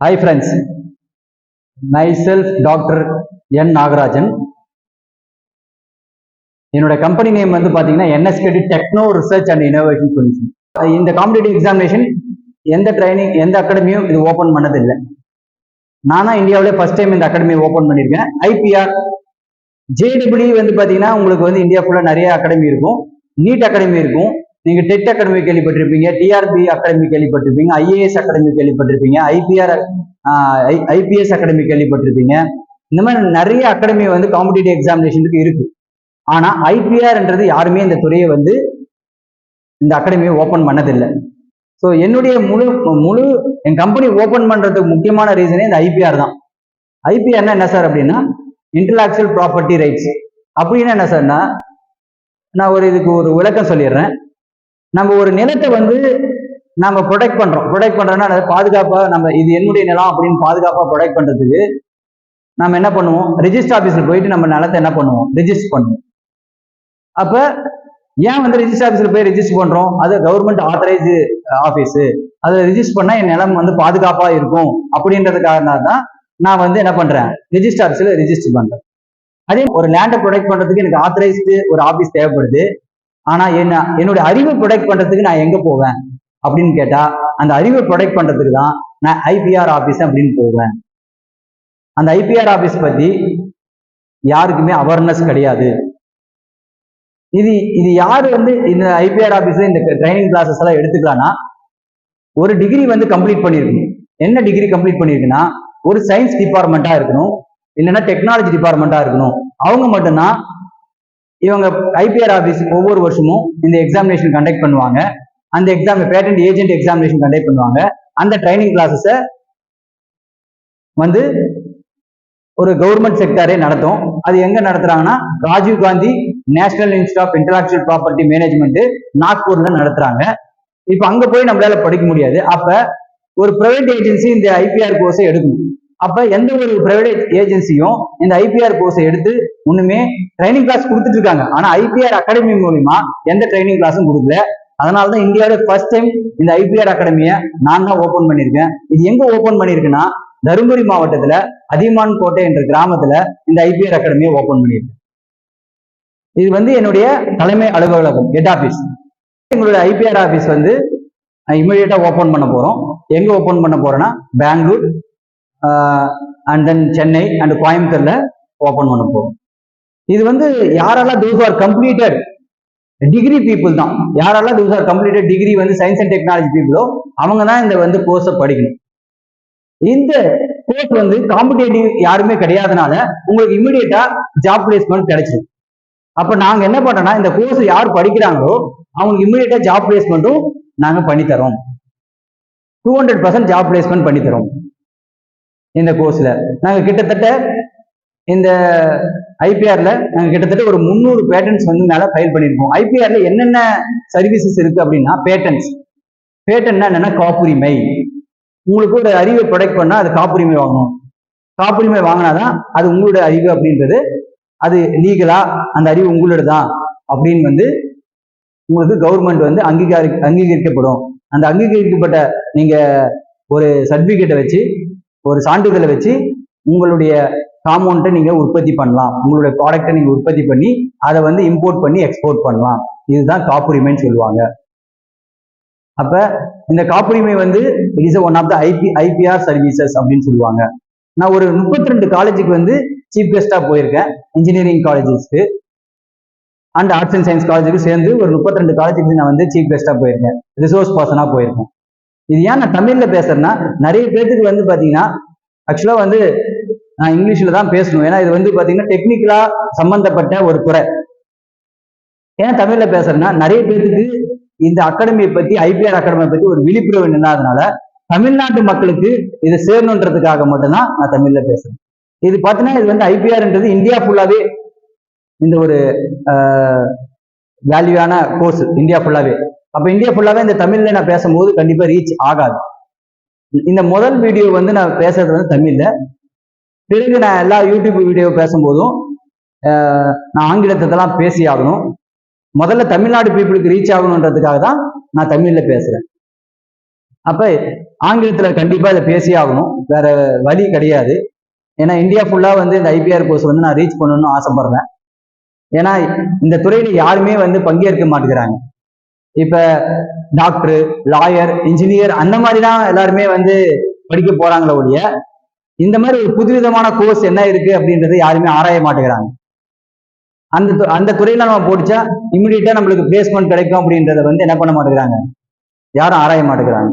Hi friends, myself Dr. N. Nagarajan. என்னோட company name வந்து பாத்தீங்கன்னா NSKT techno research and innovation solution. இந்த competitive examination எந்த training எந்த அகாடமியும் இது ஓபன் பண்ணதில்லை. நானா இந்தியாவிலே ஃபர்ஸ்ட் டைம் இந்த அகாடமி ஓபன் பண்ணியிருக்கேன். IPR JEE வந்து பாத்தீங்கன்னா உங்களுக்கு வந்து இந்தியா ஃபுல்லா நிறைய அகாடமி இருக்கும். நீட் அகாடமி இருக்கும். நீங்க டெட் அகாடமி கேள்விப்பட்டிருப்பீங்க, TRB அகாடமி கேள்விப்பட்டிருப்பீங்க, IAS அகாடமி கேள்விப்பட்டிருப்பீங்க, IPS அகாடமி கேள்விப்பட்டிருப்பீங்க. இந்த மாதிரி நிறைய அகாடமி வந்து காம்படிட்டிவ் எக்ஸாமினேஷனுக்கு இருக்கு. ஆனா IPRன்றது யாருமே இந்த துறையை வந்து இந்த அகாடமியை ஓபன் பண்ணதில்லை. ஸோ என்னுடைய முழு என் கம்பெனி ஓபன் பண்றதுக்கு முக்கியமான ரீசனே இந்த IPR தான். IPRனா என்ன சார் அப்படின்னா இன்டெலக்சுவல் ப்ராப்பர்ட்டி ரைட்ஸ். அப்படின்னா என்ன சார்னா, நான் இதுக்கு ஒரு விளக்கம் சொல்லிடுறேன். நம்ம ஒரு நிலத்தை வந்து நம்ம ப்ரொடெக்ட் பண்றோம்னா அதை பாதுகாப்பா நம்ம இது என்னுடைய நிலம் அப்படின்னு பாதுகாப்பா ப்ரொடெக்ட் பண்றதுக்கு நம்ம என்ன பண்ணுவோம், ரெஜிஸ்டர் ஆபீஸ்ல போயிட்டு நம்ம நிலத்தை என்ன பண்ணுவோம், ரெஜிஸ்டர் பண்ணுவோம். அப்ப ஏன் வந்து ரெஜிஸ்டர் ஆபீஸ்ல போய் ரெஜிஸ்டர் பண்றோம், அது கவர்மெண்ட் ஆத்தரைஸ்டு ஆபீஸ், அதை ரெஜிஸ்டர் பண்ணா என் நிலம் வந்து பாதுகாப்பா இருக்கும் அப்படின்றதுக்காக தான் நான் வந்து என்ன பண்றேன், ரெஜிஸ்டர் ஆபீஸ்ல ரெஜிஸ்டர் பண்றேன். அதே ஒரு லேண்டை ப்ரொடெக்ட் பண்றதுக்கு எனக்கு ஆத்தரைஸ்டு ஒரு ஆபீஸ் தேவைப்படுது. ஆனா என்னோட அறிவை ப்ரொடெக்ட் பண்றதுக்கு நான் எங்க போவேன் அப்படின்னு கேட்டா, அந்த அறிவை ப்ரொடெக்ட் பண்றதுக்கு தான் நான் IPR ஆபீஸ் அப்படின்னு போவேன். அந்த IPR ஆபீஸ் பத்தி யாருக்குமே அவேர்னஸ் கிடையாது. இது யாரு வந்து இந்த IPR ஆபீஸ்ல இந்த ட்ரைனிங் கிளாஸஸ் எல்லாம் எடுத்துக்கலாம்னா, ஒரு டிகிரி வந்து கம்ப்ளீட் பண்ணிருக்கணும். என்ன டிகிரி கம்ப்ளீட் பண்ணிருக்குன்னா, ஒரு சயின்ஸ் டிபார்ட்மெண்டா இருக்கணும், இல்லைன்னா டெக்னாலஜி டிபார்ட்மெண்டா இருக்கணும். அவங்க மட்டும்தான் இவங்க IPR ஆபீஸ் ஒவ்வொரு வருஷமும் இந்த எக்ஸாமினேஷன் கண்டக்ட் பண்ணுவாங்க. அந்த பேட்டன்ட் ஏஜென்ட் எக்ஸாமினேஷன் கண்டக்ட் பண்ணுவாங்க. அந்த ட்ரைனிங் கிளாஸஸ வந்து ஒரு கவர்மெண்ட் செக்டரே நடத்தும். அது எங்க நடத்துறாங்கன்னா, Rajiv Gandhi National Institute of Intellectual Property Management நாக்பூர்ல நடத்துறாங்க. இப்ப அங்க போய் நம்மளால படிக்க முடியாது. அப்ப ஒரு பிரைவேட் ஏஜென்சி இந்த IPR கோர்ஸை எடுக்கணும். அப்ப எந்த ஒரு பிரைவேட் ஏஜென்சியும் இந்த IPR கோர்ஸை எடுத்து ஒண்ணுமே ட்ரைனிங் கிளாஸ் கொடுத்துட்டு இருக்காங்க. ஆனா IPR அகாடமி மூலியமா எந்த ட்ரைனிங் கிளாஸும் கொடுக்கல. அதனாலதான் இந்தியாவில ஃபர்ஸ்ட் டைம் இந்த IPR அகாடமியை நான் தான் ஓபன் பண்ணியிருக்கேன். இது எங்க ஓபன் பண்ணியிருக்குன்னா, தருமபுரி மாவட்டத்துல அதியமான் கோட்டை என்ற கிராமத்துல இந்த IPR அகாடமியை ஓபன் பண்ணியிருக்கேன். இது வந்து என்னுடைய தலைமை அலுவலகம், ஹெட் ஆபீஸ். எங்களுடைய IPR ஆபீஸ் வந்து இமிடியேட்டா ஓபன் பண்ண போறோம். எங்க ஓபன் பண்ண போறோம்னா, Bangalore and then Chennai and கோயம்புத்தூர்ல ஓபன் பண்ண போறோம். இது வந்து யாரெல்லாம் those are completed degree people தான். யாரெல்லாம் those are completed டிகிரி வந்து சயின்ஸ் அண்ட் டெக்னாலஜி பீப்புளோ அவங்க தான் இந்த வந்து கோர்ஸை படிக்கணும். இந்த கோர்ஸ் வந்து காம்படிட்டிவ் யாருமே கிடையாதனால உங்களுக்கு இமிடியேட்டா ஜாப் பிளேஸ்மெண்ட் கிடைச்சிடும். அப்ப நாங்க என்ன பண்றோம்னா, இந்த கோர்ஸ் யார் படிக்கிறாங்களோ அவங்களுக்கு இமிடியேட்டா ஜாப் பிளேஸ்மெண்ட்டும் நாங்க பண்ணித்தரோம். 200% ஜாப் பிளேஸ்மெண்ட் பண்ணித்தரோம். இந்த கோர்ஸ்ல நாங்க கிட்டத்தட்ட இந்த IPRல நாங்க கிட்டத்தட்ட ஒரு 300 பேட்டன்ஸ் வந்து மேல ஃபைல் பண்ணியிருக்கோம். IPRல என்னென்ன சர்வீசஸ் இருக்கு அப்படின்னா, பேட்டன்ட்னா என்னன்னா காப்புரிமை. உங்களுக்கு ஒரு அறிவை ப்ரொடெக்ட் பண்ணா அது காப்புரிமை வாங்கணும். காப்புரிமை வாங்கினாதான் அது உங்களோட அறிவு அப்படின்றது, அது லீகலா அந்த அறிவு உங்களோட தான் அப்படின்னு வந்து உங்களுக்கு கவர்மெண்ட் வந்து அங்கீகரிக்கப்படும். அந்த அங்கீகரிக்கப்பட்ட நீங்க ஒரு சர்டிபிகேட்டை வச்சு, ஒரு சான்றிதழை வச்சு உங்களுடைய காம்பவுண்டை நீங்க உற்பத்தி பண்ணலாம். உங்களுடைய ப்ராடக்டை நீங்க உற்பத்தி பண்ணி அதை வந்து இம்போர்ட் பண்ணி எக்ஸ்போர்ட் பண்ணலாம். இதுதான் காப்புரிமைன்னு சொல்லுவாங்க. அப்ப இந்த காப்புரிமை வந்து it is one of the IPR services அப்படின்னு சொல்லுவாங்க. நான் ஒரு 32 காலேஜுக்கு வந்து சீஃப் கெஸ்டா போயிருக்கேன். இன்ஜினியரிங் காலேஜஸ்க்கு அண்ட் ஆர்ட்ஸ் அண்ட் சயின்ஸ் காலேஜுக்கு சேர்ந்து ஒரு 32 காலேஜுக்கு நான் வந்து சீஃப் கெஸ்டா போயிருக்கேன், ரிசோர்ஸ் பர்சனா போயிருக்கேன். இது ஏன் நான் தமிழ்ல பேசுறேன்னா, நிறைய பேருக்கு வந்து பாத்தீங்கன்னா ஆக்சுவலா வந்து நான் இங்கிலீஷ்ல தான் பேசணும். ஏன்னா இது வந்து பாத்தீங்கன்னா டெக்னிக்கலா சம்பந்தப்பட்ட ஒரு துறை. ஏன் தமிழ்ல பேசுறேன்னா, நிறைய பேருக்கு இந்த அகாடமியை பத்தி, IPR அகாடமியை பத்தி ஒரு விழிப்புணர்வு இல்லாதனால தமிழ்நாட்டு மக்களுக்கு இது சேரணுன்றதுக்காக மட்டும்தான் நான் தமிழ்ல பேசுறேன். இது பார்த்தீங்கன்னா இது வந்து IPRன்றது இந்தியா ஃபுல்லாவே இந்த ஒரு வேல்யூவான கோர்ஸ் இந்தியா ஃபுல்லாவே. அப்ப இந்தியா ஃபுல்லாவே இந்த தமிழ்ல நான் பேசும்போது கண்டிப்பா ரீச் ஆகாது. இந்த முதல் வீடியோ வந்து நான் பேசுறது வந்து தமிழ்ல. பிறகு நான் எல்லா யூடியூப் வீடியோ பேசும்போதும் நான் ஆங்கிலத்தெல்லாம் பேசி ஆகணும். முதல்ல தமிழ்நாடு பீப்புளுக்கு ரீச் ஆகணுன்றதுக்காக தான் நான் தமிழ்ல பேசுறேன். அப்ப ஆங்கிலத்துல கண்டிப்பா இதை பேசியே ஆகணும், வேற வழி கிடையாது. ஏன்னா இந்தியா ஃபுல்லா வந்து இந்த ஐபிஆர் கோர்ஸ் வந்து நான் ரீச் பண்ணணும்னு ஆசைப்படுறேன். ஏன்னா இந்த துறையில யாருமே வந்து பங்கேற்க மாட்டேங்கிறாங்க. இப்ப டாக்டர், லாயர், இன்ஜினியர் அந்த மாதிரி தான் எல்லாருமே வந்து படிக்க போறாங்களே ஒழிய இந்த மாதிரி ஒரு புதுவிதமான கோர்ஸ் என்ன இருக்கு அப்படின்றது யாருமே ஆராய மாட்டேங்கிறாங்க. அந்த துறையில நம்ம போடிச்சா இமிடியட்டா நம்மளுக்கு பிளேஸ்மெண்ட் கிடைக்கும் அப்படின்றத வந்து என்ன பண்ண மாட்டேங்கிறாங்க, யாரும் ஆராய மாட்டேங்கிறாங்க.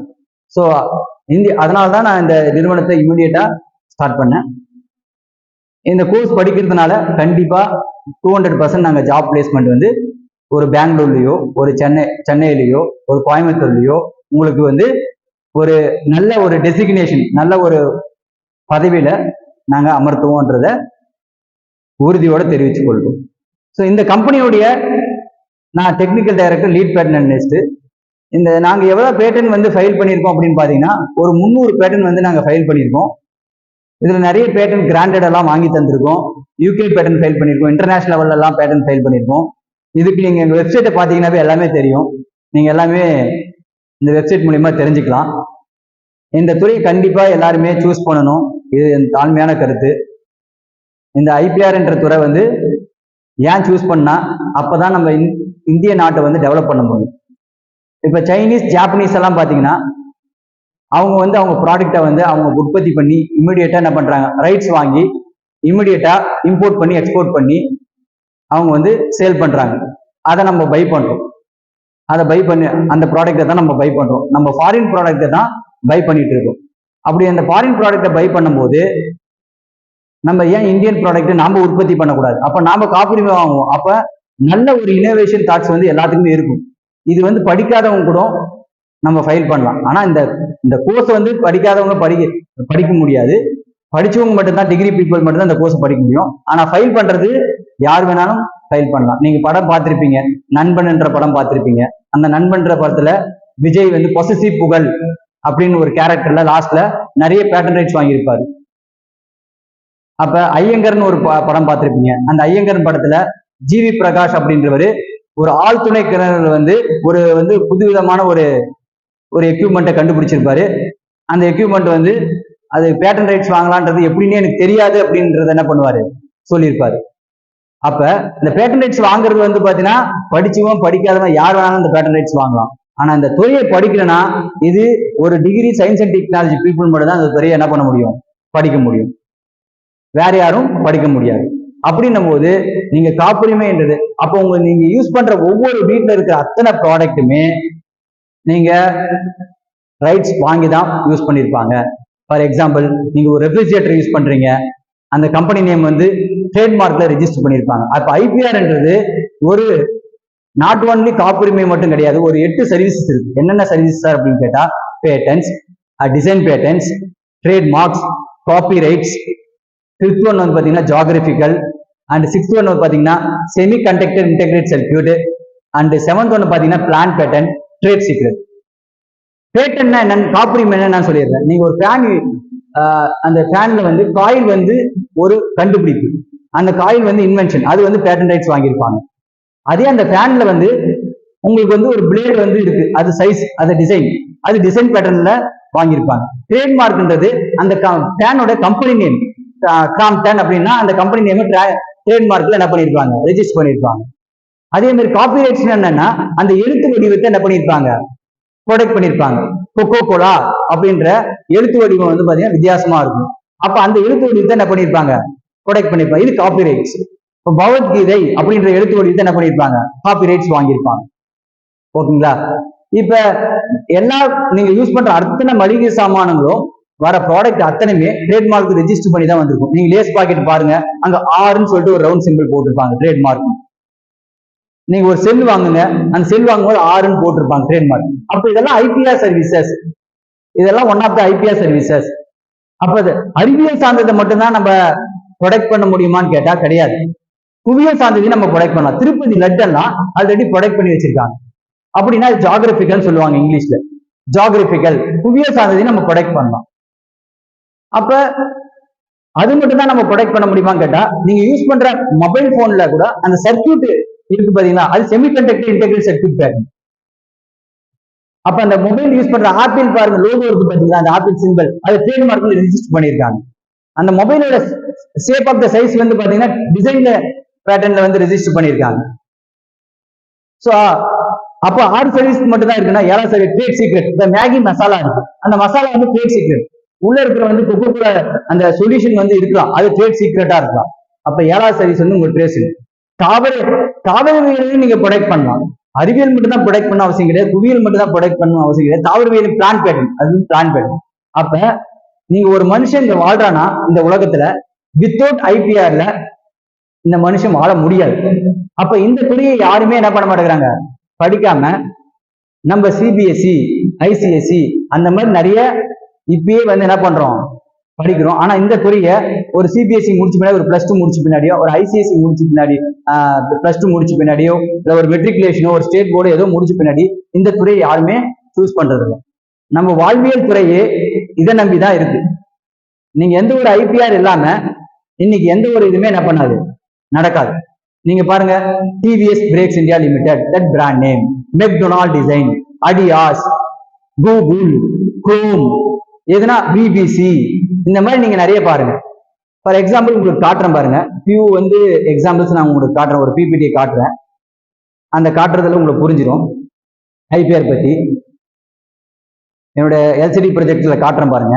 ஸோ அதனால தான் நான் இந்த நிறுவனத்தை இமிடியட்டா ஸ்டார்ட் பண்ணேன். இந்த கோர்ஸ் படிக்கிறதுனால கண்டிப்பா 200% நாங்கள் ஜாப் பிளேஸ்மெண்ட் வந்து ஒரு பெங்களூர்லயோ, ஒரு சென்னையிலயோ, ஒரு கோயம்புத்தூர்லயோ உங்களுக்கு வந்து ஒரு நல்ல ஒரு டெசிக்னேஷன், நல்ல ஒரு பதவியில நாங்க அமர்த்துவோன்றத உறுதியோட தெரிவித்துக் கொள்வோம். ஸோ இந்த கம்பெனியுடைய நான் technical director, lead patent analyst. இந்த நாங்க எவ்வளவு பேட்டன் வந்து ஃபைல் பண்ணியிருக்கோம் அப்படின்னு பாத்தீங்கன்னா ஒரு 300 பேட்டன் வந்து நாங்க ஃபைல் பண்ணியிருக்கோம். இதுல நிறைய பேட்டன் கிராண்டட் எல்லாம் வாங்கி தந்திருக்கோம். யூகே பேட்டன் ஃபைல் பண்ணியிருக்கோம், இன்டர்நேஷனல் லெவல்ல எல்லாம் பேட்டன் ஃபைல் பண்ணியிருக்கோம். இதுக்கு நீங்க எங்க வெப்சைட்டை பாத்தீங்கன்னாவே எல்லாமே தெரியும். நீங்க எல்லாமே இந்த வெப்சைட் மூலியமா தெரிஞ்சுக்கலாம். இந்த துறையை கண்டிப்பா எல்லாருமே சூஸ் பண்ணணும், இது என் தாழ்மையான கருத்து. இந்த ஐபிஆர் என்ற துறை வந்து ஏன் சூஸ் பண்ணா அப்பதான் நம்ம இந்திய நாட்டை வந்து டெவலப் பண்ண முடியும். இப்ப சைனீஸ், ஜாப்பனீஸ் எல்லாம் பாத்தீங்கன்னா அவங்க வந்து அவங்க ப்ராடக்டை வந்து அவங்க உற்பத்தி பண்ணி இமிடியேட்டா என்ன பண்றாங்க, ரைட்ஸ் வாங்கி இமிடியேட்டா இம்போர்ட் பண்ணி எக்ஸ்போர்ட் பண்ணி அவங்க வந்து சேல் பண்றாங்க. அதை நம்ம பை பண்றோம். அதை பை பண்ணி அந்த ப்ராடக்டை தான் நம்ம பை பண்றோம். நம்ம ஃபாரின் ப்ராடக்டை தான் பை பண்ணிட்டு இருக்கோம். அப்படி அந்த ஃபாரின் ப்ராடக்டை பை பண்ணும்போது நம்ம ஏன் இந்தியன் ப்ராடக்ட் நாம உற்பத்தி பண்ணக்கூடாது? அப்ப நாம காப்புரிமை வாங்குவோம். அப்ப நல்ல ஒரு இனோவேஷன் தாட்ஸ் வந்து எல்லாத்துக்குமே இருக்கும். இது வந்து படிக்காதவங்க கூட நம்ம ஃபைல் பண்ணலாம். ஆனா இந்த கோர்ஸ் வந்து படிக்காதவங்க படிக்க முடியாது. படிச்சவங்க மட்டும்தான், டிகிரி பீப்புள் மட்டும்தான் இந்த கோர்ஸ் படிக்க முடியும். ஆனா ஃபைல் பண்றது யார் வேணாலும் ஃபைல் பண்ணலாம். நீங்க படம் பார்த்திருப்பீங்க, நண்பன் என்ற படம் பார்த்திருப்பீங்க. அந்த நண்பன்ற படத்துல விஜய் வந்து பொசசிவ் புகழ் அப்படின்னு ஒரு கேரக்டர்ல லாஸ்ட்ல நிறைய பேட்டன் ரைட்ஸ் வாங்கியிருப்பாரு. அப்ப ஐயங்கர்னு ஒரு படம் பார்த்திருப்பீங்க. அந்த ஐயங்கர் படத்துல ஜிவி பிரகாஷ் அப்படின்றவரு ஒரு ஆழ்துணை கிணறு வந்து ஒரு புதுவிதமான ஒரு எக்யூப்மெண்ட்டை கண்டுபிடிச்சிருப்பாரு. அந்த எக்யூப்மெண்ட் வந்து அது பேட்டன் ரைட்ஸ் வாங்கலான்றது எப்படின்னு எனக்கு தெரியாது அப்படின்றத என்ன பண்ணுவாரு, சொல்லியிருப்பாரு. அப்ப இந்த பேட்டன் ரைட்ஸ் வாங்குறது வந்து பாத்தீங்கன்னா படிச்சவன் படிக்காதவன் யார் வேணாலும் இந்த பேட்டன் ரைட்ஸ் வாங்கலாம். ஆனா இந்த துறையை படிக்கலன்னா இது ஒரு degree science and technology people மட்டும் தான் இந்த துறையை என்ன பண்ண முடியும், படிக்க முடியும். வேற யாரும் படிக்க முடியாது. அப்படின்னும் போது நீங்க காப்புரிமைன்றது அப்போ நீங்க யூஸ் பண்ற ஒவ்வொரு வீட்டுல இருக்கிற அத்தனை ப்ராடக்ட்டுமே நீங்க ரைட்ஸ் வாங்கி தான் யூஸ் பண்ணிருப்பாங்க. ஃபார் எக்ஸாம்பிள், நீங்க ஒரு ரெஃப்ரிஜரேட்டர் யூஸ் பண்றீங்க, அந்த கம்பெனி நேம் வந்து ட்ரேட்மார்க்ல ரெஜிஸ்டர் பண்ணிருப்பாங்க. அப்ப ஐபிஆர்ன்றது ஒரு நாட் ஒன்லி காப்புரிமை மட்டும் கிடையாது, ஒரு 8 சர்வீசஸ் இருக்கு. என்னென்ன சர்வீசஸ் சார் அப்படின்னு கேட்டா, patents, design patents, trademarks, copyrights, 5th one வந்து பாத்தீங்கன்னா ஜியோகிராபிக்கல், அண்ட் 6th ஒன் வந்து பாத்தீங்கன்னா semiconductor integrate circuit, and 7th one பாத்தீங்கன்னா பிளான் பேட்டன், ட்ரேட் சீக்ரெட். பேட்டன்னா என்னன்னு, காப்புரிமை என்ன நான் சொல்லிடுறேன். நீங்க ஒரு ஃபேன், அந்த ஃபேன்ல வந்து காயில் வந்து ஒரு கண்டுபிடிப்பு, அந்த காயில் வந்து இன்வென்ஷன், அது வந்து பேட்டன் ரைட்ஸ் வாங்கியிருப்பாங்க. அதே அந்த ஃபேன்ல வந்து உங்களுக்கு வந்து ஒரு பிளேடு வந்து இருக்கு, அது சைஸ், அது டிசைன் பேட்டர்ன்ல வாங்கியிருப்பாங்க. ட்ரேட்மார்க்ன்றது அந்த ஃபேனோட கம்பெனி நேம், கிராம்ப்டன் அப்படின்னா அந்த கம்பெனி நேம் ட்ரேட்மார்க்ல என்ன பண்ணிருப்பாங்க, ரெஜிஸ்டர் பண்ணிருப்பாங்க. அதே மாதிரி காப்பிரைட்ஸ் என்னன்னா அந்த எழுத்து வடிவத்தை என்ன பண்ணிருப்பாங்க, ப்ரொடெக்ட் பண்ணிருப்பாங்க. கொக்கோ கோலா அப்படின்ற எழுத்து வடிவம் வந்து பாத்தீங்கன்னா வித்தியாசமா இருக்கும். அப்ப அந்த எழுத்து வடிவத்தை என்ன பண்ணிருப்பாங்க, ப்ரொடெக்ட் பண்ணிருப்பாங்க. இது காப்பிரைட்ஸ். இப்போ பகவத்கீதை அப்படின்ற எழுத்து வடிவத்தை என்ன பண்ணிருப்பாங்க, காப்பிரைட்ஸ் வாங்கியிருப்பாங்க. ஓகேங்களா? இப்ப எல்லா நீங்க யூஸ் பண்ற அத்தனை மளிகை சாமானங்களும் வர ப்ராடக்ட் அத்தனையுமே ட்ரேட்மார்க் ரெஜிஸ்டர் பண்ணி தான் வந்திருக்கும். நீங்க லேஸ் பாக்கெட் பாருங்க, அங்க ஆர்ன்னு சொல்லிட்டு ஒரு ரவுண்ட் சிம்பிள் போட்டிருப்பாங்க, ட்ரேட்மார்க். நீங்க ஒரு செல் வாங்குங்க, அந்த செல் வாங்கும்போது ஆர்ன்னு போட்டிருப்பாங்க, ட்ரேட்மார்க். அப்ப இதெல்லாம் ஐபிஆர் சர்வீசஸ், இதெல்லாம் one of the IPR services. அப்ப அறிவியல் சார்ந்ததை மட்டும்தான் நம்ம ப்ரொடெக்ட் பண்ண முடியுமான்னு கேட்டா கிடையாது. புவியியல் சார்ந்ததையும் நம்ம ப்ரொடெக்ட் பண்ணலாம். திருப்பதி லட்டெல்லாம் ஆல்ரெடி ப்ரொடெக்ட் பண்ணி வச்சிருக்காங்க. அப்படின்னா ஜியோகிராபிக்கல் சொல்லுவாங்க இங்கிலீஷ்ல. ஜியோகிராபிக்கல் புவியியல் சார்ந்ததையும் நம்ம ப்ரொடெக்ட் பண்ணலாம். அப்ப அது மட்டும் தான் நம்ம ப்ரொடெக்ட் பண்ண முடியுமான்னு கேட்டா, நீங்க யூஸ் பண்ற மொபைல் போன்ல கூட அந்த சர்க்கியூட் இருக்கு பாத்தீங்கன்னா, அது semi conductor integrate circuit pattern. அப்ப அந்த மொபைல் யூஸ் பண்ற ஆப்பிள் பாருங்க லோகோ இருக்கு பாத்தீங்களா, அந்த ஆப்பிள் சிம்பிள் அது ட்ரேட் மார்க்ல ரெஜிஸ்டர் பண்ணியிருக்காங்க. அந்த மொபைலோட ஷேப் ஆஃப் த சைஸ் வந்து பாத்தீங்கன்னா டிசைன்ல பேட்டர்ன்ல வந்து ரெஜிஸ்டர் பண்ணியிருக்காங்க. சோ அப்போ 6 சர்வீஸ் மட்டும் தான் இருக்குன்னா 7வது சர்வீஸ் ட்ரேட் சீக்ரெட். இந்த மேகி மசாலா இருக்கு, அந்த மசாலா வந்து ட்ரேட் சீக்ரெட். உள்ள இருக்கிற வந்து கொக்கோகோலா அந்த சொல்யூஷன் வந்து இருக்கலாம், அது ட்ரேட் சீக்ரெட்டா இருக்கலாம். அப்ப 7வது சர்வீஸ் வந்து உங்க ட்ரேஸ். தாவரவியலையும் நீங்க ப்ரொடெக்ட் பண்ணலாம். அறிவியல் மட்டும் தான் ப்ரொடெக்ட் பண்ண அவசியம் கிடையாது, புவியியல் மட்டும் தான் ப்ரொடெக்ட் பண்ண அவசியம் கிடையாது. தாவரவியல் பிளான் பேட்டர்ன், அது பிளான் பேட்டர்ன். அப்ப நீங்க ஒரு மனுஷன் இங்க வாழ்றானா இந்த உலகத்துல வித்தவுட் ஐபிஆர்ல இந்த மனுஷன் வாழ முடியாது. அப்ப இந்த துறையை யாருமே என்ன பண்ண மாட்டேங்கிறாங்க, படிக்காம நம்ம சிபிஎஸ்இ ஐசிஎஸ்சி அந்த மாதிரி நிறைய இப்பயே வந்து என்ன பண்றோம் படிக்கிறோம். ஆனா இந்த துறையை ஒரு சிபிஎஸ்சி முடிச்ச பின்னாடி, ஒரு +2 முடிச்ச பின்னாடியோ, ஒரு ஐசிஎஸ்சி முடிச்ச பின்னாடி +2 முடிச்ச பின்னாடியோ, இல்ல ஒரு மெட்ரிகுலேஷனோ ஒரு ஸ்டேட் போர்டோ ஏதோ முடிச்ச பின்னாடி இந்த துறையை யாருமே சூஸ் பண்றது இல்லை. நம்ம வாழ்வியல் துறையே இதை நம்பிதான் இருக்கு. நீங்க எந்த ஒரு ஐபிஆர் இல்லாம இன்னைக்கு எந்த ஒரு இதுவுமே என்ன பண்ணாது, நடக்காது. நீங்க பாருங்க, TVS brakes India limited, that brand name, McDonald design, Adidas, Google, Chrome, எதுனா பிபிசி, இந்த மாதிரி நீங்க நிறைய பாருங்க. ஃபார் எக்ஸாம்பிள் உங்களுக்கு காட்டுறேன் பாருங்க, ஃபியூ வந்து எக்ஸாம்பிள்ஸ் நான் உங்களுக்கு காட்டுறேன், ஒரு பிபிடியை காட்டுறேன். அந்த காட்டுறதுல உங்களுக்கு புரிஞ்சிடும் ஐபிஆர் பத்தி. என்னோட எல்சிடி ப்ரொஜெக்ட்ல காட்டுறேன் பாருங்க.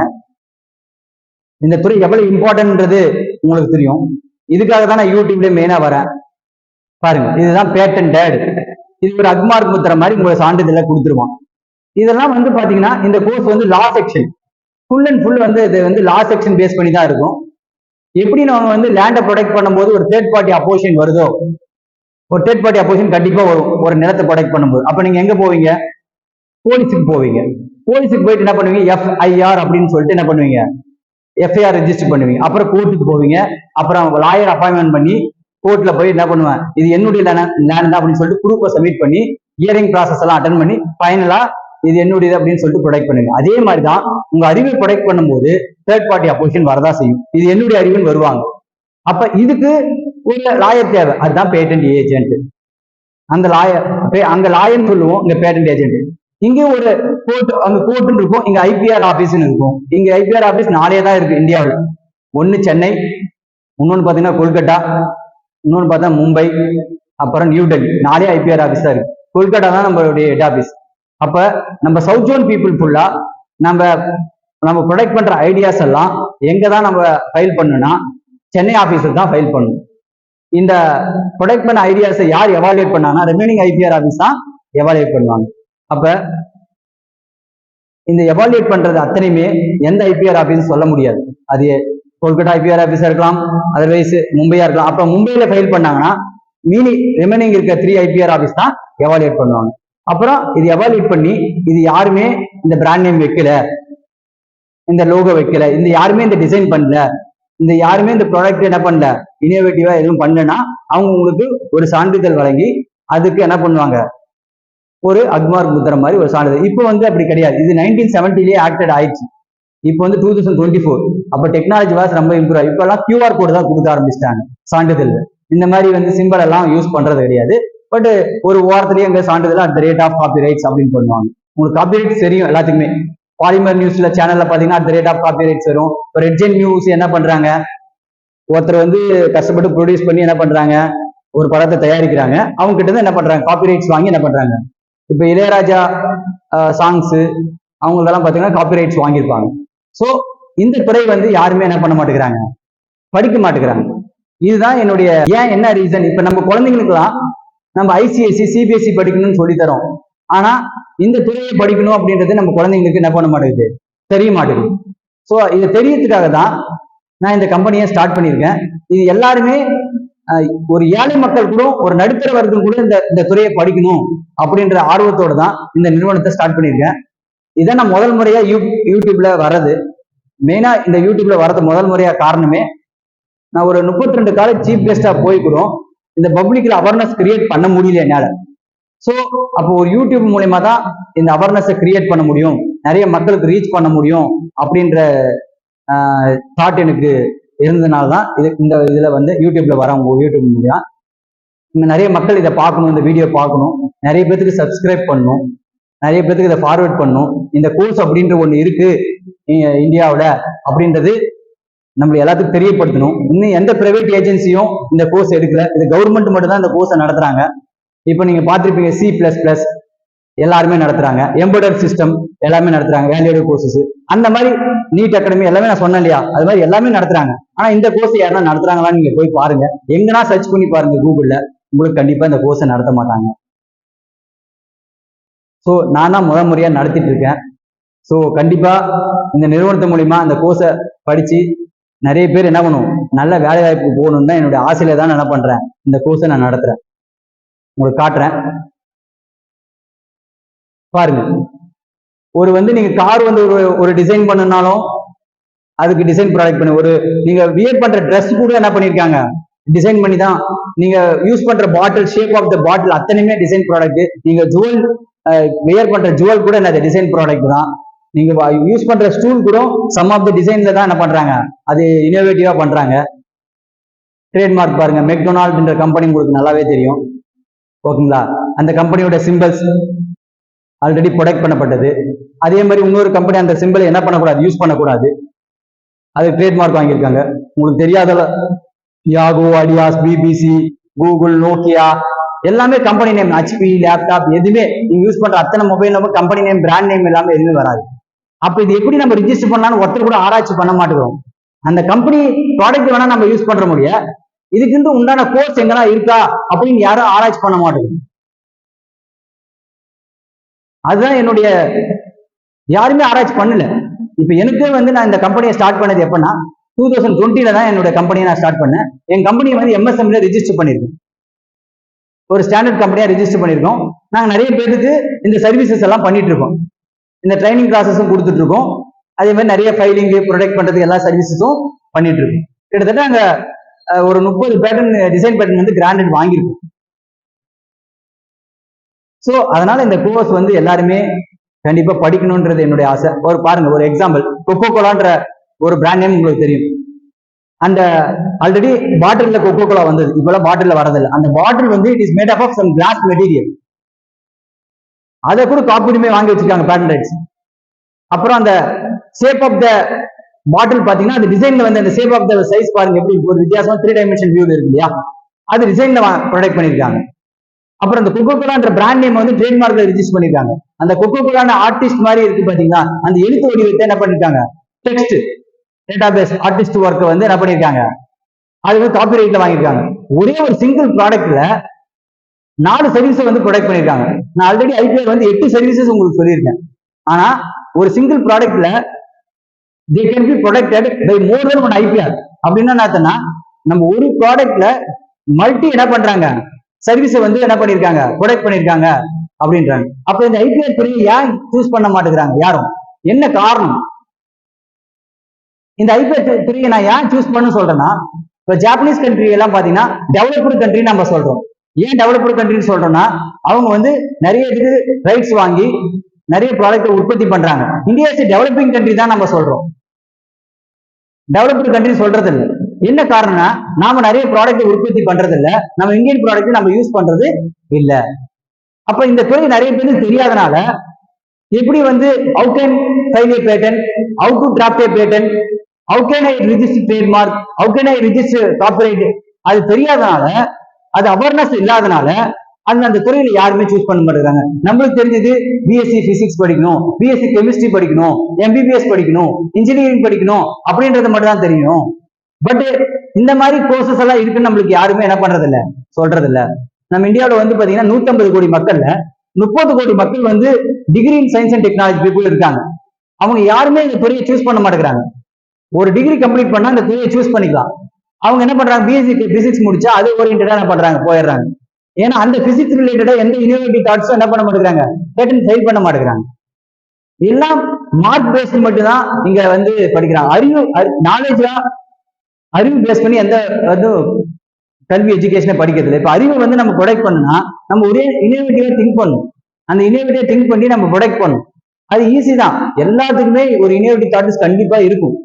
இந்த துறை எவ்வளவு இம்பார்ட்டன்ட்ன்றது உங்களுக்கு தெரியும். இதுக்காக தான் நான் யூடியூப்ல மெயினா வரேன். பாருங்க, இதுதான் பேட்டன்டட். இது ஒரு அக்மார்க் முத்திர மாதிரி உங்களுக்கு சான்றிதழ கொடுத்துருவான். இதெல்லாம் வந்து பாத்தீங்கன்னா இந்த கோர்ஸ் வந்து லா செக்ஷன் ஃபுல் அண்ட் ஃபுல் வந்து இது வந்து லா செக்ஷன் பேஸ் பண்ணி தான் இருக்கும். எப்படி நம்ம வந்து லேண்டை ப்ரொடெக்ட் பண்ணும்போது ஒரு தேர்ட் பார்ட்டி அப்போசிஷன் வருதோ, ஒரு தேர்ட் பார்ட்டி அப்போசிஷன் கண்டிப்பா வரும் ஒரு நிலத்தை ப்ரொடெக்ட் பண்ணும்போது. அப்ப நீங்க எங்க போவீங்க, போலீஸுக்கு போவீங்க. போலீஸுக்கு போயிட்டு என்ன பண்ணுவீங்க, எஃப்ஐஆர் அப்படின்னு சொல்லிட்டு என்ன பண்ணுவீங்க, எஃப்ஐஆர் ரெஜிஸ்டர் பண்ணுவீங்க. அப்புறம் கோர்ட்டுக்கு போவீங்க. அப்புறம் லாயர் அப்பாயின்மெண்ட் பண்ணி கோர்ட்ல போய் என்ன பண்ணுவேன், இது என்னுடைய லேண்ட் தான் அப்படின்னு சொல்லிட்டு ப்ரூஃபை சப்மிட் பண்ணி ஹியரிங் ப்ராசஸ் எல்லாம் அட்டன் பண்ணி ஃபைனலா இது என்னுடையது அப்படின்னு சொல்லிட்டு ப்ரொடெக்ட் பண்ணுங்க. அதே மாதிரி தான் உங்க அறிவை ப்ரொடெக்ட் பண்ணும்போது தேர்ட் பார்ட்டி அப்போசிஷன் வரதா செய்யும். இது என்னுடைய அறிவுன்னு வருவாங்க. அப்ப இதுக்கு ஒரு லாயர் தேவை, அதுதான் பேட்டன்ட் ஏஜென்ட். அந்த லாயர் அங்க லாயர்னு சொல்லுவோம், இங்க பேட்டன்ட் ஏஜென்ட். இங்க ஒரு கோர்ட், அங்க கோர்ட்டுன்னு இருக்கும், இங்க ஐபிஆர் ஆபீஸ்ன்னு இருக்கும். இங்க ஐபிஆர் ஆபீஸ் 4 தான் இருக்கு இந்தியாவில். ஒன்னு சென்னை, இன்னொன்னு பாத்தீங்கன்னா கொல்கட்டா, இன்னொன்னு பார்த்தா மும்பை, அப்புறம் நியூ டெல்லி. 4 ஐபிஆர் ஆபீஸ் தான் இருக்கு. கொல்கட்டா தான் நம்மளுடைய ஹெட் ஆபீஸ். அப்ப நம்ம சவுத் ஜோன் பீப்புள் ஃபுல்லா நம்ம ப்ரொடெக்ட் பண்ற ஐடியாஸ் எல்லாம் எங்க தான் நம்ம ஃபைல் பண்ணணும்னா சென்னை ஆபீஸில் தான் ஃபைல் பண்ணணும். இந்த ப்ரொடெக்ட் பண்ண ஐடியாஸை யார் எவாலுவேட் பண்ணாங்கன்னா ரிமைனிங் ஐபிஆர் ஆபீஸ் தான் எவாலுவேட் பண்ணுவாங்க. அப்ப இந்த எவாலுவேட் பண்றது அத்தனையுமே எந்த ஐபிஆர் ஆபீஸ் சொல்ல முடியாது. அது கொல்கட்டா ஐபிஆர் ஆபீஸா இருக்கலாம், அதர்வைஸ் மும்பையா இருக்கலாம். அப்ப மும்பையில ஃபைல் பண்ணாங்கன்னா ரிமைனிங் இருக்க 3 ஐபிஆர் ஆபீஸ் தான் எவாலுவேட் பண்ணுவாங்க. அப்புறம் இது எவாலுவேட் பண்ணி இது யாருமே இந்த பிராண்ட் நேம் வைக்கல, இந்த லோகோ வைக்கல, இந்த யாருமே இந்த டிசைன் பண்ணல, இந்த யாருமே இந்த ப்ராடக்ட் என்ன பண்ணல, இனோவேட்டிவா எதுவும் பண்ணலன்னா அவங்க உங்களுக்கு ஒரு சான்றிதழ் வழங்கி அதுக்கு என்ன பண்ணுவாங்க, ஒரு அக்மார்க் முத்திர மாதிரி ஒரு சான்றிதழ். இப்போ வந்து அப்படி கிடையாது. இது 1970 ஆக்டட் ஆயிடுச்சு. இப்போ வந்து 2024. அப்ப டெக்னாலஜி வாஸ் ரொம்ப இம்ப்ரூவ் ஆகி இப்பெல்லாம் QR கோடு தான் கொடுக்க ஆரம்பிச்சிட்டாங்க சான்றிதழ். இந்த மாதிரி வந்து சிம்பிள் எல்லாம் யூஸ் பண்றது கிடையாது. பட் ஒரு வாரத்திலேயே எங்க சான்றிதழ் at the rate of copyrights அப்படின்னு பண்ணுவாங்க. உங்களுக்கு காப்பி ரைட்ஸ் தெரியும் எல்லாத்துக்குமே. பாலிமர் நியூஸ்ல சேனல்ல பாத்தீங்கன்னா at the rate of copyrights வரும். இப்போ ரெட்ஜென் நியூஸ் என்ன பண்றாங்க, ஒருத்தர் வந்து கஷ்டப்பட்டு ப்ரொடியூஸ் பண்ணி என்ன பண்றாங்க, ஒரு படத்தை தயாரிக்கிறாங்க, அவங்க கிட்ட இருந்து என்ன பண்றாங்க, காப்பி ரைட்ஸ் வாங்கி என்ன பண்றாங்க. இப்ப இளையராஜா சாங்ஸ் அவங்களெல்லாம் பாத்தீங்கன்னா காப்பி ரைட்ஸ் வாங்கியிருப்பாங்க. ஸோ இந்த துறை வந்து யாருமே என்ன பண்ண மாட்டேங்கிறாங்க, படிக்க மாட்டேங்கிறாங்க. இதுதான் என்னுடைய ஏன் என்ன ரீசன். இப்ப நம்ம குழந்தைங்களுக்குலாம் நம்ம ஐசிஎஸ்சி சிபிஎஸ்சி படிக்கணும்னு சொல்லி தரோம். ஆனா இந்த துறையை படிக்கணும் அப்படின்றது நம்ம குழந்தைங்களுக்கு என்ன பண்ண மாட்டேங்குது, தெரிய மாட்டேங்குது. ஸோ இது தெரியறதுக்காக தான் நான் இந்த கம்பெனியை ஸ்டார்ட் பண்ணியிருக்கேன். இது எல்லாருமே ஒரு ஏழை மக்கள் கூட, ஒரு நடுத்தர வர்க்கம் கூட இந்த துறையை படிக்கணும் அப்படின்ற ஆர்வத்தோடு தான் இந்த நிறுவனத்தை ஸ்டார்ட் பண்ணியிருக்கேன். இதான் நான் முதல் முறையா யூடியூப்ல வர்றது. மெயினா இந்த யூடியூப்ல வர்றது முதல் முறையா காரணமே, நான் ஒரு 32 காலேஜ் சீஃப் கெஸ்டா போய்க்கிறோம், இந்த பப்ளிக்ல அவேர்னஸ் கிரியேட் பண்ண முடியல என்னால. ஸோ அப்போ ஒரு யூடியூப் மூலயமா தான் இந்த அவேர்னஸை கிரியேட் பண்ண முடியும், நிறைய மக்களுக்கு ரீச் பண்ண முடியும் அப்படின்ற தாட் எனக்கு இருந்ததுனால தான் இந்த இதுல வந்து யூடியூப்ல வரவங்க யூடியூப் மூலியம் இங்க நிறைய மக்கள் இதை பார்க்கணும், இந்த வீடியோ பார்க்கணும், நிறைய பேருக்கு சப்ஸ்கிரைப் பண்ணணும். நிறைய பேருக்கு இதை ஃபார்வர்ட் பண்ணும். இந்த கோர்ஸ் அப்படின்ற ஒண்ணு இருக்கு இந்தியாவோட அப்படின்றது நம்ம எல்லாத்துக்கும் தெரியப்படுத்தணும். இன்னும் எந்த பிரைவேட் ஏஜென்சியும் இந்த கோர்ஸ் எடுக்கல, இது கவர்மெண்ட் மட்டும் தான் இந்த கோர்ஸை நடத்துறாங்க. இப்போ நீங்க பார்த்துருப்பீங்க C++ எல்லாருமே நடத்துறாங்க, எம்பெடட் சிஸ்டம் எல்லாமே நடத்துறாங்க, வேல்யூடு கோர்சஸ். அந்த மாதிரி நீட் அகாடமி எல்லாமே நான் சொன்னேன் இல்லையா, அது மாதிரி எல்லாமே நடத்துறாங்க. ஆனா இந்த கோர்ஸ் யாருன்னா நடத்துறாங்களான்னு நீங்க போய் பாருங்க, எங்கன்னா சர்ச் பண்ணி பாருங்க கூகுள்ல, உங்களுக்கு கண்டிப்பா இந்த கோர்ஸை நடத்த மாட்டாங்க. ஸோ நான் தான் முறையா நடத்திட்டு இருக்கேன். ஸோ கண்டிப்பா இந்த நிறுவனத்து மூலியமா அந்த கோர்ஸை படிச்சு நிறைய பேர் என்ன பண்ணும், நல்ல வேலை வாய்ப்பு போகணும்னு தான் என்னுடைய ஆசையில தான் என்ன பண்றேன், இந்த கோர்ஸை நான் நடத்துறேன். உங்களுக்கு காட்டுறேன் பாருங்க. ஒரு நீங்க கார் ஒரு டிசைன் பண்ணனாலும் அதுக்கு டிசைன் ப்ராடக்ட் பண்ணி, ஒரு நீங்க வியர் பண்ற ட்ரெஸ் கூட என்ன பண்ணிருக்காங்க, டிசைன் பண்ணி தான். நீங்க யூஸ் பண்ற பாட்டில், ஷேப் ஆஃப் த பாட்டில் அத்தனையுமே டிசைன் ப்ராடக்ட். நீங்க ஜுவல் வியர் பண்ற ஜுவல் கூட என்ன டிசைன் ப்ராடக்ட் தான். நீங்க யூஸ் பண்ற ஸ்டூல் கூட சம் ஆஃப் த டிசைன்ல தான் என்ன பண்றாங்க, அது இனோவேட்டிவா பண்றாங்க. ட்ரேட்மார்க் பாருங்க, மெக்டொனால்ட்ன்ற கம்பெனி உங்களுக்கு நல்லாவே தெரியும், ஓகேங்களா. அந்த கம்பெனியோட சிம்பிள்ஸ் ஆல்ரெடி ப்ரொடக்ட் பண்ணப்பட்டது. அதே மாதிரி இன்னொரு கம்பெனி அந்த சிம்பிளை என்ன பண்ணக்கூடாது, யூஸ் பண்ணக்கூடாது, அது ட்ரேட்மார்க் வாங்கியிருக்காங்க. உங்களுக்கு தெரியாத யாகோ, அடியாஸ், பிபிசி, கூகுள், நோக்கியா எல்லாமே கம்பெனி நேம். HP லேப்டாப் எதுவுமே நீங்க யூஸ் பண்ற அத்தனை mobile number company name, brand name இல்லாம எதுவுமே வராது. அப்ப இது எப்படி நம்ம ரிஜிஸ்டர் பண்ணலாம்னு ஒருத்தர் கூட ஆராய்ச்சி பண்ண மாட்டேங்கிறோம். அந்த கம்பெனி ப்ராடக்ட் வேணா நம்ம யூஸ் பண்ற முடிய, இதுக்கு உண்டான கோர்ஸ் எங்கன்னா இருக்கா அப்படின்னு யாரும் ஆராய்ச்சி பண்ண மாட்டேங்குது. அதுதான் என்னுடைய, யாருமே ஆராய்ச்சி பண்ணல. இப்ப எனக்கு நான் இந்த கம்பெனியை ஸ்டார்ட் பண்ணது எப்பன்னா 2020 தான் என்னோட கம்பெனியை நான் ஸ்டார்ட் பண்ணேன். என் கம்பெனியை MSMல ரிஜிஸ்டர் பண்ணிருக்கோம், ஒரு ஸ்டாண்டர்ட் கம்பெனியா ரிஜிஸ்டர் பண்ணிருக்கோம். நாங்க நிறைய பேருக்கு இந்த சர்வீசஸ் எல்லாம் பண்ணிட்டு இருக்கோம், இந்த ட்ரைனிங் ப்ராசஸும் கொடுத்துட்டு இருக்கோம். அதே மாதிரி நிறைய ஃபைலிங், ப்ரொடக்ட் பண்றதுக்கு எல்லா சர்வீசஸும் பண்ணிட்டு இருக்கோம். கிட்டத்தட்ட அங்க ஒரு 30 பேட்டர்ன், டிசைன் பேட்டர்ன் கிராண்டட் வாங்கியிருக்கோம். ஸோ அதனால இந்த கோர்ஸ் எல்லாருமே கண்டிப்பா படிக்கணும்ன்றது என்னுடைய ஆசை. ஒரு பாருங்க, ஒரு எக்ஸாம்பிள், கொக்கோ கோலான்ற ஒரு பிராண்ட் நேம் உங்களுக்கு தெரியும். அந்த ஆல்ரெடி பாட்டில்ல கொக்கோ கோலா வந்தது, இப்பெல்லாம் பாட்டில்ல வரதில்லை. அந்த bottle it is made up of some glass material. அதை கூட காப்புரிமை வாங்கி வச்சிருக்காங்க, பேட்டன் ரைட்ஸ். அப்புறம் அந்த ஷேப் ஆஃப் த பாட்டில் பாத்தீங்கன்னா, அந்த டிசைன்ல அந்த ஷேப் ஆஃப் த சைஸ் பாருங்க எப்படி ஒரு வித்தியாசமா 3 டைமென்ஷன் வியூ இருக்கு இல்லையா, அது டிசைன்ல ப்ரொடக்ட் பண்ணிருக்காங்க. அப்புறம் அந்த கொக்கோ கோலான்ற பிராண்ட் நேம் ட்ரேட்மார்க்ல ரிஜிஸ்டர் பண்ணிருக்காங்க. அந்த கொக்கோ கோலான ஆர்டிஸ்ட் மாதிரி இருக்கு பாத்தீங்கன்னா, அந்த எழுத்து வடிவத்தை என்ன பண்ணிருக்காங்க, டெக்ஸ்ட் டேட்டாபேஸ் ஆர்டிஸ்ட் ஒர்க் என்ன பண்ணிருக்காங்க, அது காப்பிரைட்ல வாங்கியிருக்காங்க. ஒரே ஒரு சிங்கிள் ப்ராடக்ட்ல 4 சர்வீஸ் ப்ரொடக்ட் பண்ணிருக்காங்க. நான் ஆல்ரெடி IPR 8 சர்வீசஸ் உங்களுக்கு சொல்லியிருக்கேன். ஆனா ஒரு single ப்ராடக்ட்ல they can be protected by more than one IPR. அப்படின்னா என்னன்னா, நம்ம ஒரு ப்ராடக்ட்ல மல்டி என்ன பண்றாங்க, சர்வீஸ் என்ன பண்ணிருக்காங்க, ப்ரொடக்ட் பண்ணிருக்காங்க அப்படின்றாங்க. அப்ப இந்த IPR துறையை ஏன் சூஸ் பண்ண மாட்டேங்கிறாங்க யாரும், என்ன காரணம்? இந்த IPR துறையை நான் ஏன் சூஸ் பண்ண சொல்றேன்னா, இப்ப ஜாப்பனீஸ் கண்ட்ரி எல்லாம் பாத்தீங்கன்னா டெவலப்டு கண்ட்ரி நம்ம சொல்றோம். ஏன் டெவலப்டு கண்ட்ரின்னு சொல்றோம்னா, அவங்க நிறைய இதுக்கு ரைட்ஸ் வாங்கி நிறைய ப்ராடக்ட் உற்பத்தி பண்றாங்க. இந்தியா இஸ் டெவலப்பிங் கண்ட்ரி தான் நம்ம சொல்றோம், டெவலப்டு கண்ட்ரி சொல்றது இல்லை. என்ன காரணம்னா, நாம நிறைய ப்ராடக்ட் உற்பத்தி பண்றது இல்ல, நம்ம இந்தியன் ப்ராடக்ட் நம்ம யூஸ் பண்றது இல்ல. அப்ப இந்த துறை நிறைய பேருக்கு தெரியாதனால, எப்படி how can file a patent, how to draft a patent, how can I register trademark, how can I register copyright, அது தெரியாதனால, அது அவேர்னஸ் இல்லாதனால அந்த துறையில யாருமே சூஸ் பண்ண மாட்டேங்கிறாங்க. நம்மளுக்கு தெரிஞ்சது BSc பிசிக்ஸ் படிக்கணும், BSc கெமிஸ்ட்ரி படிக்கணும், MBBS படிக்கணும், இன்ஜினியரிங் படிக்கணும் அப்படின்றது மட்டும் தான் தெரியும். பட் இந்த மாதிரி கோர்சஸ் எல்லாம் இருக்குன்னு நம்மளுக்கு யாருமே என்ன பண்றது இல்ல, சொல்றது இல்ல. நம்ம இந்தியாவில பாத்தீங்கன்னா 150 கோடி மக்கள்ல 30 கோடி மக்கள் degree in science and technology people இருக்காங்க. அவங்க யாருமே இந்த துறையை சூஸ் பண்ண மாட்டேங்கிறாங்க. ஒரு டிகிரி கம்ப்ளீட் பண்ணா இந்த துறையை சூஸ் பண்ணிக்கலாம். அவங்க என்ன பண்றாங்க, BSc பிசிக்ஸ் முடிச்சா அது ஓரியன்டா என்ன பண்றாங்க, போயிடுறாங்க. ஏன்னா அந்த பிசிக்ஸ் ரிலேட்டடா எந்த யூனிவர்சிட்டி தாட்ஸும் என்ன பண்ண மாட்டேங்கிறாங்க, பேட்டன் ஃபைல் பண்ண மாட்டேங்கிறாங்க. எல்லாம் மார்க் பேஸ் மட்டும் தான் இங்க படிக்கிறாங்க. அறிவு பேஸ் பண்ணி எந்த கல்வி எஜுகேஷனை படிக்கிறது இல்லை. இப்ப அறிவை நம்ம ப்ரொடக்ட் பண்ணா நம்ம ஒரே இனோவேட்டிவா திங்க் பண்ணணும். அந்த இனோவேட்டிவா திங்க் பண்ணி நம்ம ப்ரொடக்ட் பண்ணணும். அது ஈஸி தான், எல்லாத்துக்குமே ஒரு இனோவேட்டிவ் தாட்ஸ் கண்டிப்பா இருக்கும்,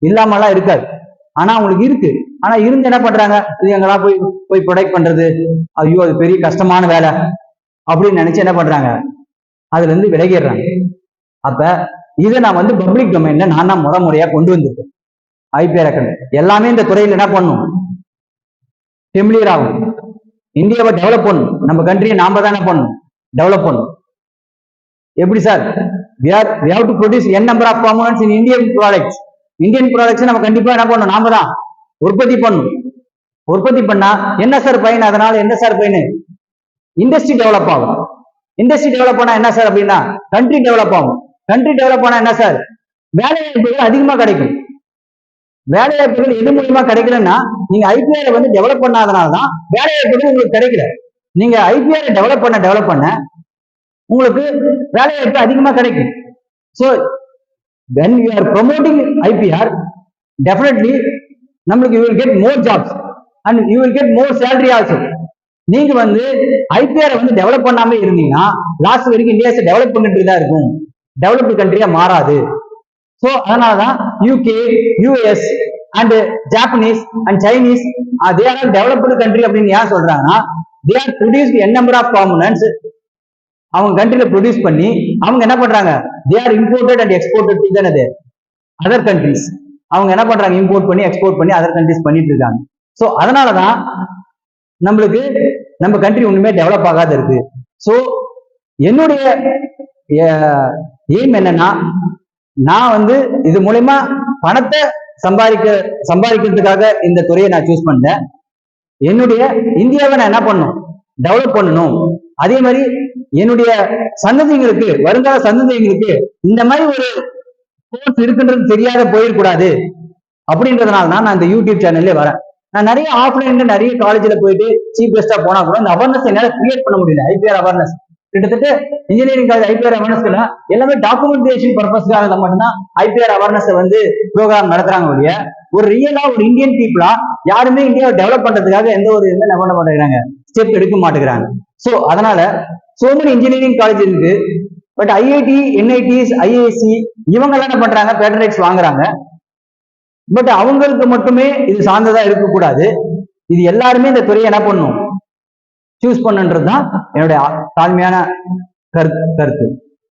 இல்லாமலாம் இருக்காது. ஆனா அவங்களுக்கு இருக்கு. ஆனா இருந்து என்ன பண்றாங்க, இது எங்கெல்லாம் போய் ப்ரொடக்ட் பண்றது, ஐயோ அது பெரிய கஷ்டமான வேலை அப்படின்னு நினைச்சு என்ன பண்றாங்க, அதுல இருந்து விலகிடுறாங்க. அப்ப இதை நான் வந்து பப்ளிக் டொமைன்ல நான் தான் முறையா கொண்டு வந்திருக்கேன். ஐபிஆர் அகாடமி எல்லாமே இந்த துறையில் என்ன பண்ணும், ஃபெமிலியர் ஆகும். இந்தியாவை டெவலப் பண்ணும், நம்ம கண்ட்ரியை நாம தானே பண்ணணும், டெவலப் பண்ணும். எப்படி sir, we have to produce n number of components in Indian products. Indian products நம்ம கண்டிப்பா என்ன பண்ணணும், நாம தான் உற்பத்தி பண்ணணும். உற்பத்தி பண்ணா என்ன சார் பயன், அதனால என்ன சார் பயன், இண்டஸ்ட்ரி டெவலப் ஆகும். இண்டஸ்ட்ரி டெவலப் பண்ணா என்ன சார் அப்படின்னா கண்ட்ரி டெவலப் ஆகும். கண்ட்ரி டெவலப் பண்ணா என்ன சார், வேலை வாய்ப்புகள் அதிகமா கிடைக்கும். வேலை வாய்ப்புகள் எது மூலியமா கிடைக்கலன்னா, நீங்க ஐபிஆர் வந்து டெவலப் பண்ணாதனாலதான் வேலை வாய்ப்புகள் உங்களுக்கு கிடைக்கல. நீங்க ஐபிஆர் டெவலப் பண்ண உங்களுக்கு வேலை வாய்ப்பு அதிகமா கிடைக்கும். So when you are promoting IPR, definitely நம்மளுக்கு you will get more jobs and you will get more salary also. நீங்க வந்து ஐபிஆர் வந்து டெவலப் பண்ணாம இருந்தீங்கன்னா லாஸ்ட் வரைக்கும் இந்தியா டெவலப் பண்ணிட்டு தான் இருக்கும், டெவலப்டு கண்ட்ரியா மாறாது. சோ அதனாலதான் UK, US and Japanese and Chinese they are developed country அப்படின்னு ஏன் சொல்றாங்கன்னா, they are produced n number of components. அவங்க கண்ட்ரில ப்ரொடியூஸ் பண்ணி அவங்க என்ன பண்றாங்க, they are imported and exported to the other countries. அவங்க என்ன பண்றாங்க, இம்போர்ட் பண்ணி எக்ஸ்போர்ட் பண்ணி அதர் கண்ட்ரிஸ் பண்ணிட்டு இருக்காங்க. சோ அதனாலதான் நம்மளுக்கு நம்ம கண்ட்ரி ஒண்ணுமே டெவலப் ஆகாத இருக்கு. சோ என்னுடைய எய்ம் என்னன்னா, நான் வந்து இது மூலமா பணத்தை சம்பாதிக்கிறதுக்காக இந்த துறையை நான் சூஸ் பண்ணேன். என்னுடைய இந்தியாவை நான் என்ன பண்ணணும், டெவலப் பண்ணணும். அதே மாதிரி என்னுடைய சந்ததிங்களுக்கு, வருங்கால சந்ததிங்களுக்கு இந்த மாதிரி ஒரு கோர்ஸ் இருக்குன்றது தெரியாத போயிடக்கூடாது அப்படின்றதுனால தான் நான் இந்த யூடியூப் சேனல்ல வரேன். நான் நிறைய ஆஃப்லைன்ல நிறைய காலேஜ்ல போயிட்டு சீஃப் கெஸ்டா போனா கூட இந்த அவேர்னஸ் என்னால கிரியேட் பண்ண முடியல. ஐபிஆர் அவேர்னஸ் கிட்டத்தட்ட இன்ஜினியரிங் காலேஜ் ஐபிஆர் அவேர்னஸ்ல எல்லாமே டாக்குமெண்டேஷன் பர்பஸ்க்காக மட்டும்தான் ஐபிஆர் அவேர்னஸ் வந்து ப்ரோக்ராம் நடத்துறாங்க ஒழிய ஒரு ரியலா ஒரு இந்தியன் பீப்புளா யாருமே இந்தியாவை டெவலப் பண்றதுக்காக எந்த ஒரு என்ன பண்ண மாட்டேங்கிறாங்க, ஸ்டெப் எடுக்க மாட்டேங்கிறாங்க. சோ அதனால சோ மெனி இன்ஜினியரிங் காலேஜ் இருக்கு. பட் ஐஐடி, என்ஐடிஸ், ஐஐசி இவங்க எல்லாம் என்ன பண்றாங்க, பேட்டரைட்ஸ் வாங்குறாங்க. பட் அவங்களுக்கு மட்டுமே இது சார்ந்ததா இருக்கக்கூடாது. இது எல்லாருமே இந்த துறையை என்ன பண்ணணும், சூஸ் பண்ணுன்றதுதான் என்னுடைய தாழ்மையான கருத்து.